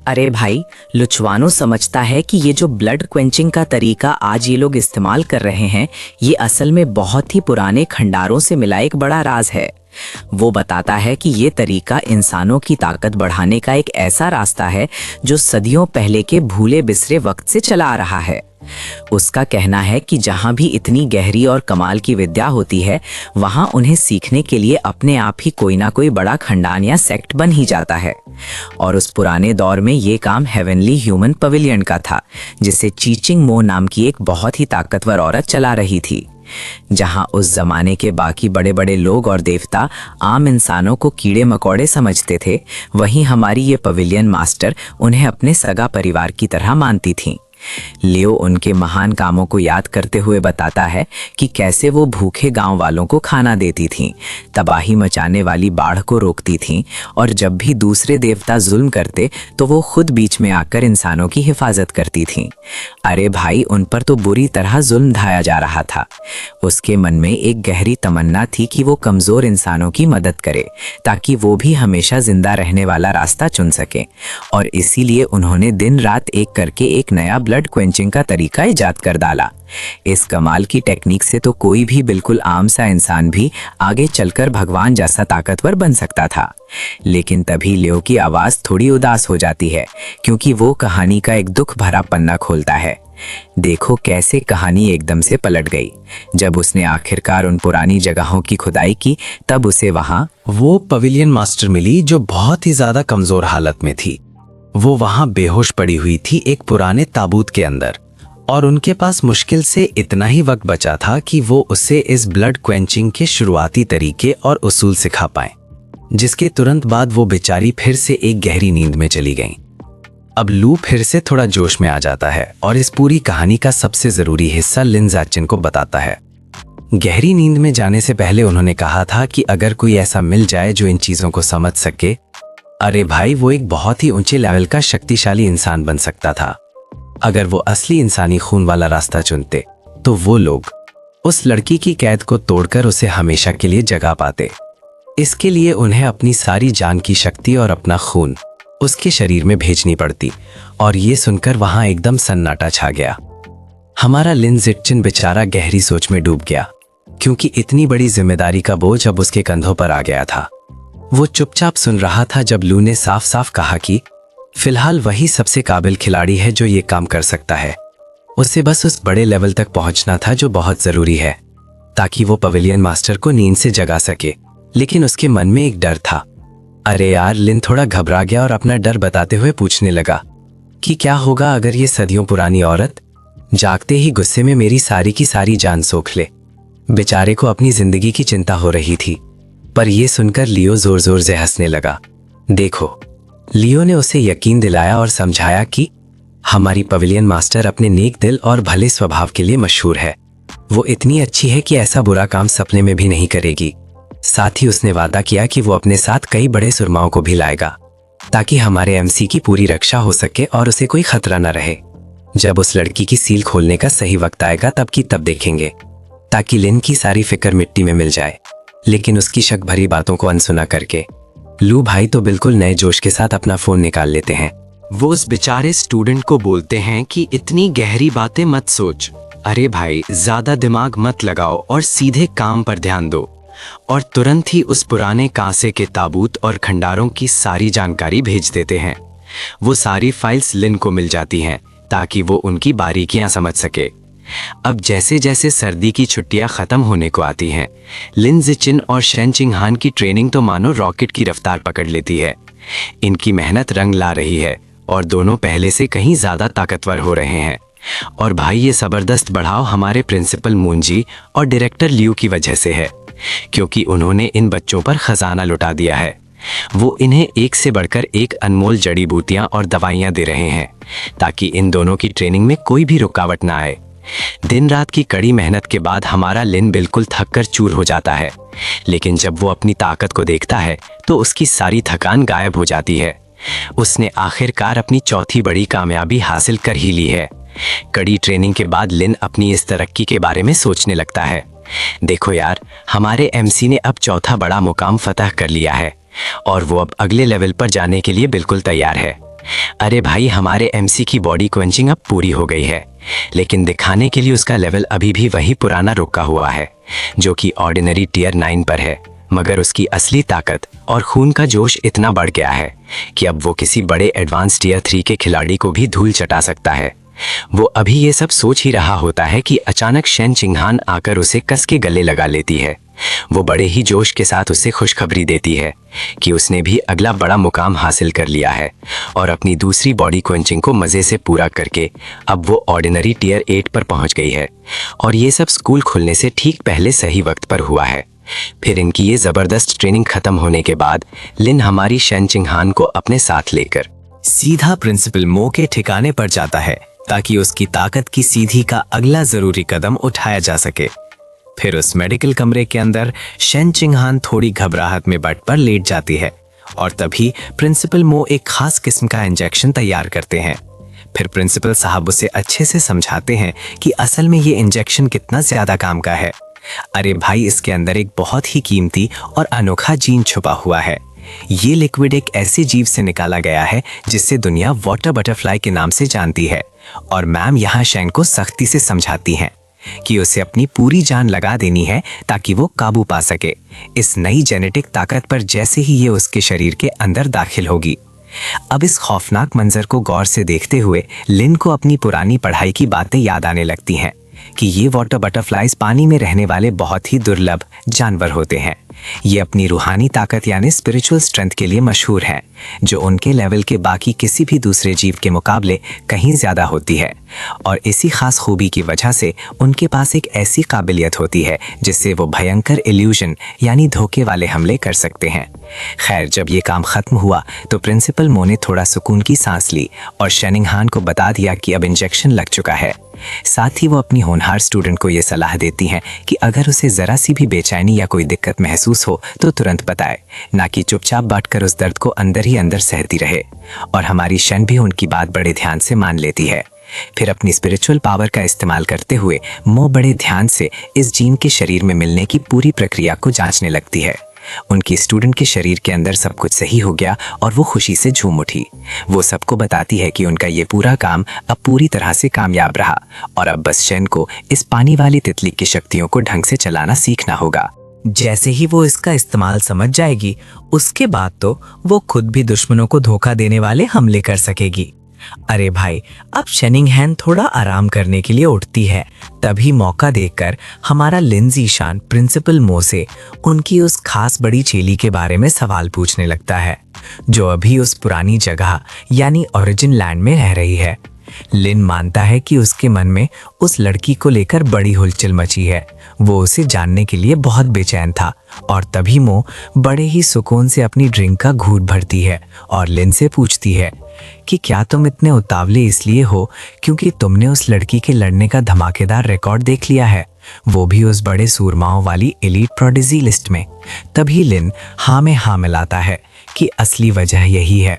अरे भाई, लुचवानो समझता है कि ये जो ब्लड क्वेंचिंग का तरीका आज ये लोग इस्तेमाल कर रहे हैं, ये असल में बहुत ही पुराने खंडारों से मिला एक बड़ा राज है। वो बताता है कि ये तरीका इंसानों की ताकत बढ़ाने का एक ऐसा रास्ता है जो सदियों पहले के भूले बिसरे वक्त से चला आ रहा है। उसका कहना है कि जहाँ भी इतनी गहरी और कमाल की विद्या होती है, वहाँ उन्हें सीखने के लिए अपने आप ही कोई ना कोई बड़ा खंडान या सेक्ट बन ही जाता है। और उस पुराने दौर में ये काम हेवनली ह्यूमन पवेलियन का था, जिसे चीचिंग मो नाम की एक बहुत ही ताकतवर औरत चला रही थी। जहां उस जमाने के बाकी बड़े बड़े लोग और देवता आम इंसानों को कीड़े मकोड़े समझते थे, वहीं हमारी ये पवेलियन मास्टर उन्हें अपने सगा परिवार की तरह मानती थीं। लियो उनके महान कामों को याद करते हुए बताता है कि कैसे वो भूखे गांव वालों को खाना देती थीं, तबाही मचाने वाली बाढ़ को रोकती थीं, और जब भी दूसरे देवता जुल्म करते तो वो खुद बीच में आकर इंसानों की हिफाजत करती थीं। अरे भाई, उन पर तो बुरी तरह जुल्म ढाया जा रहा था। उसके मन में एक गहरी तमन्ना थी कि वो कमज़ोर इंसानों की मदद करे, ताकि वो भी हमेशा जिंदा रहने वाला रास्ता चुन सकें। और इसीलिए उन्होंने दिन रात एक करके एक नया ब्लड क्वेंचिंग का तरीका इजाद कर डाला। इस कमाल की टेक्निक से तो कोई भी बिल्कुल आम सा इंसान भी आगे चलकर भगवान जैसा ताकतवर बन सकता था। लेकिन तभी लियो की आवाज थोड़ी उदास हो जाती है, क्योंकि वो कहानी का एक दुख भरा पन्ना खोलता है। देखो कैसे कहानी एकदम से पलट गई। जब उसने आखिरकार उन पुरानी जगहों की खुदाई की, तब उसे वहां वो पवेलियन मास्टर मिली जो बहुत ही ज्यादा कमजोर हालत में थी। वो वहां बेहोश पड़ी हुई थी एक पुराने ताबूत के अंदर, और उनके पास मुश्किल से इतना ही वक्त बचा था कि वो उसे इस ब्लड क्वेंचिंग के शुरुआती तरीके और उसूल सिखा पाए, जिसके तुरंत बाद वो बेचारी फिर से एक गहरी नींद में चली गईं। अब लू फिर से थोड़ा जोश में आ जाता है और इस पूरी कहानी का सबसे जरूरी हिस्सा लिन ज़ाचिन को बताता है। गहरी नींद में जाने से पहले उन्होंने कहा था कि अगर कोई ऐसा मिल जाए जो इन चीजों को समझ सके, अरे भाई, वो एक बहुत ही ऊंचे लेवल का शक्तिशाली इंसान बन सकता था। अगर वो असली इंसानी खून वाला रास्ता चुनते, तो वो लोग उस लड़की की कैद को तोड़कर उसे हमेशा के लिए जगा पाते। इसके लिए उन्हें अपनी सारी जान की शक्ति और अपना खून उसके शरीर में भेजनी पड़ती। और ये सुनकर वहां एकदम सन्नाटा छा गया। हमारा लिन ज़ाचिन बेचारा गहरी सोच में डूब गया, क्योंकि इतनी बड़ी जिम्मेदारी का बोझ अब उसके कंधों पर आ गया था। वो चुपचाप सुन रहा था जब लू ने साफ साफ कहा कि फिलहाल वही सबसे काबिल खिलाड़ी है जो ये काम कर सकता है। उसे बस उस बड़े लेवल तक पहुंचना था जो बहुत जरूरी है, ताकि वो पवेलियन मास्टर को नींद से जगा सके। लेकिन उसके मन में एक डर था। अरे यार, लिन थोड़ा घबरा गया और अपना डर बताते हुए पूछने लगा कि क्या होगा अगर ये सदियों पुरानी औरत जागते ही गुस्से में मेरी सारी की सारी जान सोख ले। बेचारे को अपनी जिंदगी की चिंता हो रही थी। पर यह सुनकर लियो जोर जोर से हंसने लगा। देखो, लियो ने उसे यकीन दिलाया और समझाया कि हमारी पवेलियन मास्टर अपने नेक दिल और भले स्वभाव के लिए मशहूर है। वो इतनी अच्छी है कि ऐसा बुरा काम सपने में भी नहीं करेगी। साथ ही उसने वादा किया कि वो अपने साथ कई बड़े सुरमाओं को भी लाएगा, ताकि हमारे एमसी की पूरी रक्षा हो सके और उसे कोई खतरा न रहे। जब उस लड़की की सील खोलने का सही वक्त आएगा तब की तब देखेंगे, ताकि लिन की सारी फिक्र मिट्टी में मिल जाए। लेकिन उसकी शक भरी बातों को अनसुना करके लू भाई तो बिल्कुल नए जोश के साथ अपना फोन निकाल लेते हैं। वो उस बेचारे स्टूडेंट को बोलते हैं कि इतनी गहरी बातें मत सोच। अरे भाई, ज्यादा दिमाग मत लगाओ और सीधे काम पर ध्यान दो। और तुरंत ही उस पुराने कांसे के ताबूत और खंडारों की सारी जानकारी भेज देते हैं। वो सारी फाइल्स लिन को मिल जाती हैं, ताकि वो उनकी बारीकियां समझ सके। अब जैसे जैसे सर्दी की छुट्टियां खत्म होने को आती हैं, लिन ज़ाचिन और शेन चिंगहान की ट्रेनिंग तो मानो रॉकेट की रफ्तार पकड़ लेती है। इनकी मेहनत रंग ला रही है और दोनों पहले से कहीं ज्यादा ताकतवर हो रहे हैं। और भाई, ये जबरदस्त बढ़ाव हमारे प्रिंसिपल मूंजी और डायरेक्टर लियू की वजह से है, क्योंकि उन्होंने इन बच्चों पर खजाना लुटा दिया है। वो इन्हें एक से बढ़कर एक अनमोल जड़ी बूटियां और दवाइयां दे रहे हैं, ताकि इन दोनों की ट्रेनिंग में कोई भी रुकावट ना आए। दिन रात की कड़ी मेहनत के बाद हमारा लिन बिल्कुल थक कर चूर हो जाता है, लेकिन जब वो अपनी ताकत को देखता है तो उसकी सारी थकान गायब हो जाती है। उसने आखिरकार अपनी चौथी बड़ी कामयाबी हासिल कर ही ली है। कड़ी ट्रेनिंग के बाद लिन अपनी इस तरक्की के बारे में सोचने लगता है। देखो यार, हमारे एमसी ने अब चौथा बड़ा मुकाम फतह कर लिया है और वो अब अगले लेवल पर जाने के लिए बिल्कुल तैयार है। अरे भाई, हमारे एमसी की बॉडी क्वेंचिंग अब पूरी हो गई है, लेकिन दिखाने के लिए उसका लेवल अभी भी वही पुराना रुका हुआ है, जो कि ऑर्डिनरी टियर 9 पर है। मगर उसकी असली ताकत और खून का जोश इतना बढ़ गया है कि अब वो किसी बड़े एडवांस टियर 3 के खिलाड़ी को भी धूल चटा सकता है। वो अभी ये सब सोच ही रहा होता है कि अचानक शेन चिंगहान आकर उसे कस के गले लगा लेती है। वो बड़े ही जोश के साथ उसे खुशखबरी देती है कि उसने भी अगला बड़ा मुकाम हासिल कर लिया है और अपनी दूसरी बॉडी क्वेंचिंग को मज़े से पूरा करके अब वो ऑर्डिनरी टियर 8 पर पहुंच गई है। और ये सब स्कूल खुलने से ठीक पहले सही वक्त पर हुआ है। फिर इनकी ये ज़बरदस्त ट्रेनिंग खत्म होने के बाद लिन हमारी शेन चिंगहान को अपने साथ लेकर सीधा प्रिंसिपल मो के ठिकाने पर जाता है ताकि उसकी ताकत की सीधी का अगला जरूरी कदम उठाया जा सके। फिर उस मेडिकल कमरे के अंदर शेन चिंगहान थोड़ी घबराहट में बेड पर लेट जाती है और तभी प्रिंसिपल मो एक खास किस्म का इंजेक्शन तैयार करते हैं। फिर प्रिंसिपल साहब उसे अच्छे से समझाते हैं कि असल में ये इंजेक्शन कितना ज्यादा काम का है। अरे भाई, इसके अंदर एक बहुत ही कीमती और अनोखा जीन छुपा हुआ है। ये लिक्विड एक ऐसे जीव से निकाला गया है जिससे दुनिया वाटर बटरफ्लाई के नाम से जानती है। और मैम यहाँ शेन को सख्ती से समझाती हैं कि उसे अपनी पूरी जान लगा देनी है ताकि वो काबू पा सके इस नई जेनेटिक ताकत पर जैसे ही ये उसके शरीर के अंदर दाखिल होगी। अब इस खौफनाक मंजर को गौर से देखते हुए लिन को अपनी पुरानी पढ़ाई की बातें याद आने लगती हैं कि ये वाटर बटरफ्लाइज पानी में रहने वाले बहुत ही दुर्लभ जानवर होते हैं। ये अपनी रूहानी ताकत यानी स्पिरिचुअल स्ट्रेंथ के लिए मशहूर हैं, जो उनके लेवल के बाकी किसी भी दूसरे जीव के मुकाबले कहीं ज़्यादा होती है। और इसी खास खूबी की वजह से उनके पास एक ऐसी काबिलियत होती है जिससे वो भयंकर इल्यूजन यानी धोखे वाले हमले कर सकते हैं। खैर, जब ये काम ख़त्म हुआ तो प्रिंसिपल मो ने थोड़ा सुकून की सांस ली और शेनिंगहान को बता दिया कि अब इंजेक्शन लग चुका है। साथ ही वो अपनी होनहार स्टूडेंट को ये सलाह देती हैं कि अगर उसे ज़रा सी भी बेचैनी या कोई दिक्कत महसूस हो तो तुरंत बताए, ना कि चुपचाप बैठकर उस दर्द को अंदर ही अंदर सहती रहे। और हमारी शन भी उनकी बात बड़े ध्यान से मान लेती है। फिर अपनी स्पिरिचुअल पावर का इस्तेमाल करते हुए मो बड़े ध्यान से इस जीन के शरीर में मिलने की पूरी प्रक्रिया को जांचने लगती है। उनकी स्टूडेंट के शरीर के अंदर सब कुछ सही हो गया और वो खुशी से झूम उठी। वो सबको बताती है कि उनका ये पूरा काम अब पूरी तरह से कामयाब रहा और अब बस शेन को इस पानी वाली तितली की शक्तियों को ढंग से चलाना सीखना होगा। जैसे ही वो इसका इस्तेमाल समझ जाएगी, उसके बाद तो वो खुद भी दुश्मनों को धोखा देने वाले हमले कर सकेगी। अरे भाई, अब शेनिंगहान थोड़ा आराम करने के लिए उठती है। तभी मौका देखकर हमारा लिन ज़ीशान प्रिंसिपल मो से उनकी उस खास बड़ी चेली के बारे में सवाल पूछने लगता है, जो अभी उस पुरानी जगह यानी ओरिजिन लैंड में रह रही है। लिन मानता है कि उसके मन में उस लड़की को लेकर बड़ी हलचल मची है। वो उसे जानने के लिए बहुत बेचैन था और तभी मो बड़े ही सुकून से अपनी ड्रिंक का घूंट भरती है और लिन से पूछती है कि क्या तुम इतने उतावले इसलिए हो क्योंकि तुमने उस लड़की के लड़ने का धमाकेदार रिकॉर्ड देख लिया है, वो भी उस बड़े सूरमाओं वाली एलीट प्रोडिजी लिस्ट में। तभी लिन हाँ में हाँ मिलाता है कि असली वजह यही है।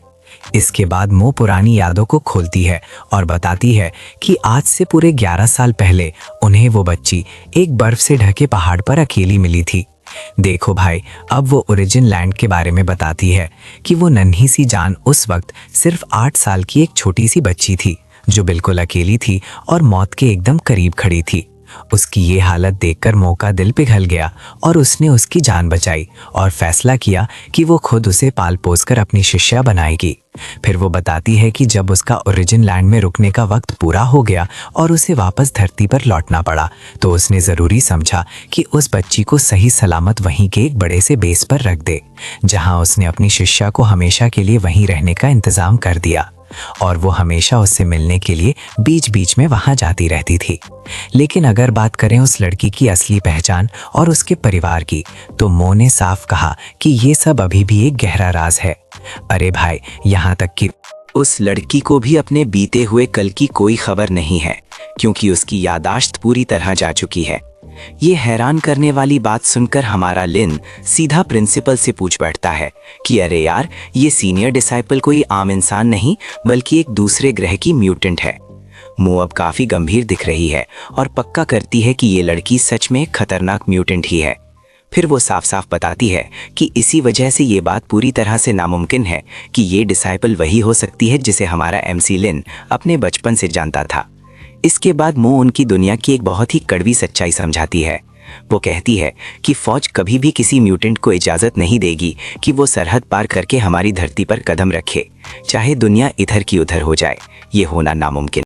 इसके बाद मो पुरानी यादों को खोलती है और बताती है कि आज से पूरे 11 साल पहले उन्हें वो बच्ची एक बर्फ से ढके पहाड़ पर अकेली मिली थी। देखो भाई, अब वो ओरिजिन लैंड के बारे में बताती है कि वो नन्ही सी जान उस वक्त सिर्फ 8 साल की एक छोटी सी बच्ची थी जो बिल्कुल अकेली थी और मौत के एकदम करीब खड़ी थी। उसकी ये हालत देखकर मो का दिल पिघल गया और उसने उसकी जान बचाई और फैसला किया कि वो खुद उसे पाल पोस कर अपनी शिष्या बनाएगी। फिर वो बताती है कि जब उसका ओरिजिन लैंड में रुकने का वक्त पूरा हो गया और उसे वापस धरती पर लौटना पड़ा तो उसने ज़रूरी समझा कि उस बच्ची को सही सलामत वहीं के एक बड़े से बेस पर रख दे, जहां उसने अपनी शिष्या को हमेशा के लिए वहीं रहने का इंतज़ाम कर दिया और वो हमेशा उससे मिलने के लिए बीच बीच में वहां जाती रहती थी। लेकिन अगर बात करें उस लड़की की असली पहचान और उसके परिवार की, तो मो ने साफ कहा कि ये सब अभी भी एक गहरा राज है। अरे भाई, यहाँ तक कि उस लड़की को भी अपने बीते हुए कल की कोई खबर नहीं है क्योंकि उसकी यादाश्त पूरी तरह जा चुकी है। ये हैरान करने वाली बात सुनकर हमारा लिन सीधा प्रिंसिपल से पूछ बैठता है कि अरे यार, ये सीनियर डिसाइपल कोई आम इंसान नहीं बल्कि एक दूसरे ग्रह की म्यूटेंट है। मो अब काफी गंभीर दिख रही है और पक्का करती है कि ये लड़की सच में एक खतरनाक म्यूटेंट ही है। फिर वो साफ साफ बताती है कि इसी वजह से ये बात पूरी तरह से नामुमकिन है कि ये डिसाइपल वही हो सकती है जिसे हमारा एमसी लिन अपने बचपन से जानता था। इसके बाद मो उनकी दुनिया की एक बहुत ही कड़वी सच्चाई समझाती है। वो कहती है कि फौज कभी भी किसी म्यूटेंट को इजाज़त नहीं देगी कि वो सरहद पार करके हमारी धरती पर कदम रखे, चाहे दुनिया इधर की उधर हो जाए। ये होना नामुमकिन